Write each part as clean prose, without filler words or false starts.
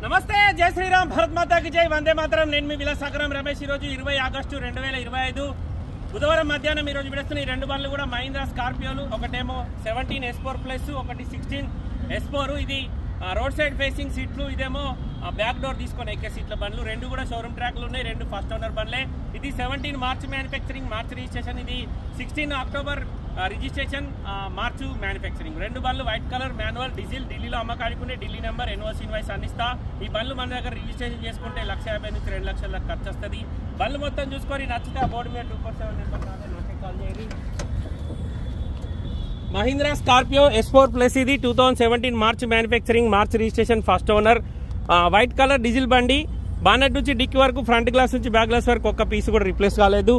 నమస్తే, జై శ్రీరామ్, భారత్ మాతాకి జై, వందే మాతరం. నేను మీ విలాసాగరం రమేష్. ఈరోజు 20 ఆగస్టు 2025 బుధవారం మధ్యాహ్నం ఈరోజు విడుస్తున్న ఈ రెండు బండ్లు కూడా మహీంద్రా స్కార్పియోలు. ఒకటేమో 17 S4 ప్లస్, ఒకటి 16 S4. ఇది రోడ్ సైడ్ ఫేసింగ్ సీట్లు, ఇదేమో బ్యాక్ డోర్ తీసుకొని ఎక్కే సీట్ల బండ్లు. రెండు కూడా షోరూమ్ ట్రాక్లు ఉన్నాయి, రెండు ఫస్ట్ ఓనర్ బండ్లే. ఇది 17 మార్చ్ మ్యానుఫ్యాక్చరింగ్, మార్చ్ రిజిస్ట్రేషన్. ఇది 16 అక్టోబర్ రిజిస్ట్రేషన్, మార్చ్ మ్యానుఫ్యాక్చరింగ్. రెండు బండ్లు వైట్ కలర్, మాన్యువల్, డీజిల్. ఢిల్లీలో అమ్మకానికి ఉండే ఢిల్లీ నెంబర్, ఎన్ఓసి ఇన్వాయిస్ అందిస్తా. ఈ బండ్లు మన దగ్గర రిజిస్ట్రేషన్ చేసుకుంటే 1,50,000 నుంచి 2 లక్షల దాకా ఖర్చు వస్తుంది. బండ్లు మొత్తం చూసుకొని నచ్చితే ఆ బోర్డు మీద 247 నెంబర్ నాకే కాల్ చేయండి. మహీంద్రా స్కార్పియో S4 ప్లస్, ఇది 2017 March manufacturing, March registration, first owner. White colour diesel బండి. బానెట్ నుంచి డిక్కి వరకు, ఫ్రంట్ గ్లాస్ నుంచి బ్యాక్ గ్లాస్ వరకు ఒక్క పీస్ కూడా రిప్లేస్ కాలేదు.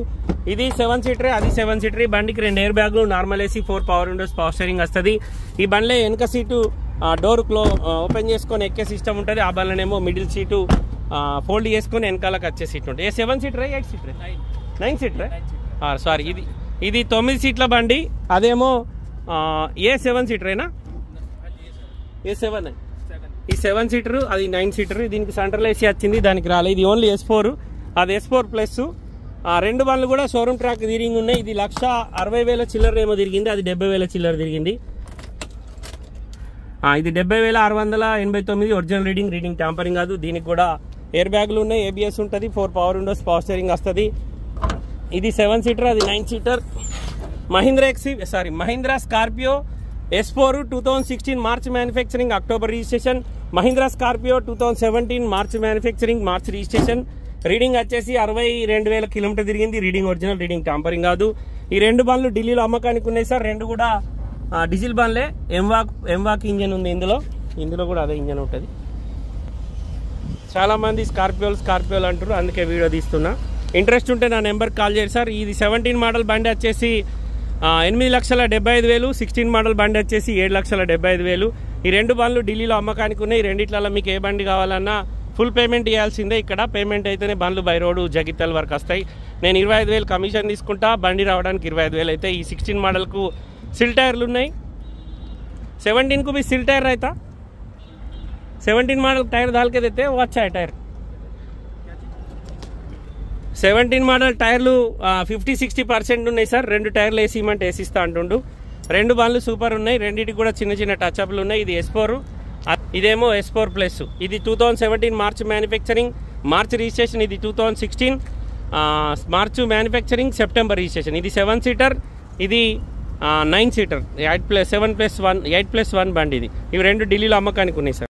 ఇది 7 సీటరే, అది 7 సీటరే. బండికి 2 ఎయిర్ బ్యాగ్లు, normal AC, 4 power Windows, power steering వస్తుంది. ఈ బండ్లే వెనక సీటు డోర్ ఓపెన్ చేసుకొని ఎక్కే సిస్టమ్ ఉంటుంది. ఆ బండ్లనేమో మిడిల్ సీటు ఫోల్డ్ చేసుకొని వెనకాలకు వచ్చే సీట్ ఉంటుంది. 7 సీటరే, 8 సీటరే, 9 సీటరే, సారీ. ఇది 9 సీట్ల బండి. అదేమో A7 సీటరేనా, A7. ఈ 7 సీటర్, అది 9 సీటర్. దీనికి సెంట్రల్ ఏసీ వచ్చింది, దానికి రాలేదు. ఇది ఓన్లీ S4, అది S4 ప్లస్. రెండు బండ్లు కూడా షోరూమ్ ట్రాక్ తిరిగి ఉన్నాయి. ఇది 1,60,000 చిల్లర ఏమో తిరిగింది, అది 70,000 చిల్లర తిరిగింది. ఇది 70,689 ఒరిజినల్ రీడింగ్ ట్యాంపరింగ్ కాదు. దీనికి కూడా ఎయిర్ బ్యాగ్లు ఉన్నాయి, ABS ఉంటుంది, 4 పవర్ విండోస్, పవర్ స్టీరింగ్ వస్తుంది. ఇది 7 సీటర్, అది 9 seater. Mahindra Scorpio S4 2016 March manufacturing, October registration. Mahindra Scorpio 2017 March manufacturing, March registration. Reading వచ్చేసి 62,000 కిలోమీటర్ తిరిగింది. రీడింగ్ ఒరిజినల్, రీడింగ్ ట్యాంపరింగ్ కాదు. ఈ రెండు బండ్లు ఢిల్లీలో అమ్మకానికి ఉన్నాయి సార్. రెండు కూడా డీజిల్ బండ్లే. ఎంవాక్ ఇంజన్ ఉంది ఇందులో కూడా అదే ఇంజన్ ఉంటుంది. చాలా మంది స్కార్పియోలు అంటారు, అందుకే వీడియో తీస్తున్నా. ఇంట్రెస్ట్ ఉంటే నా నెంబర్కి కాల్ చేయండి సార్. ఇది 17 మోడల్ బండి వచ్చేసి 8,75,000, 16 మోడల్ బండి వచ్చేసి 7,75,000. ఈ రెండు బండ్లు ఢిల్లీలో అమ్మకానికి ఉన్నాయి. ఈ రెండిట్లలో మీకు ఏ బండి కావాలన్నా ఫుల్ పేమెంట్ ఇవ్వాల్సిందే. ఇక్కడ పేమెంట్ అయితేనే బండ్లు బై రోడ్ జగిత్యాల వరకు వస్తాయి. నేను 25,000 కమిషన్ తీసుకుంటా, బండి రావడానికి 25,000 అయితే. ఈ 16 మోడల్కు సిల్ టైర్లు ఉన్నాయి. 17 भी सिल टायर रहता. 17 मॉडल टायर डाल के देते हैं, वो अच्छा है टायर. 17 మోడల్ టైర్లు 50-60% ఉన్నాయి సార్. 2 టైర్లు వేసిమంటే వేసిస్తా అంటుండు. రెండు బండ్లు సూపర్ ఉన్నాయి. రెండింటికి కూడా చిన్న టచ్అప్లు ఉన్నాయి. ఇది S4, ఇదేమో S4 ప్లస్. ఇది 2017 మార్చ్ మ్యానుఫ్యాక్చరింగ్, మార్చ్ రిజిస్ట్రేషన్. ఇది 2016 మార్చ్ మ్యానుఫ్యాక్చరింగ్, సెప్టెంబర్ రిజిస్ట్రేషన్. ఇది 7 సీటర్, ఇది 9 సీటర్. 8+7+1 8+1 బండి ఇది. ఇవి రెండు ఢిల్లీలో అమ్మకానికి ఉన్నాయి సార్.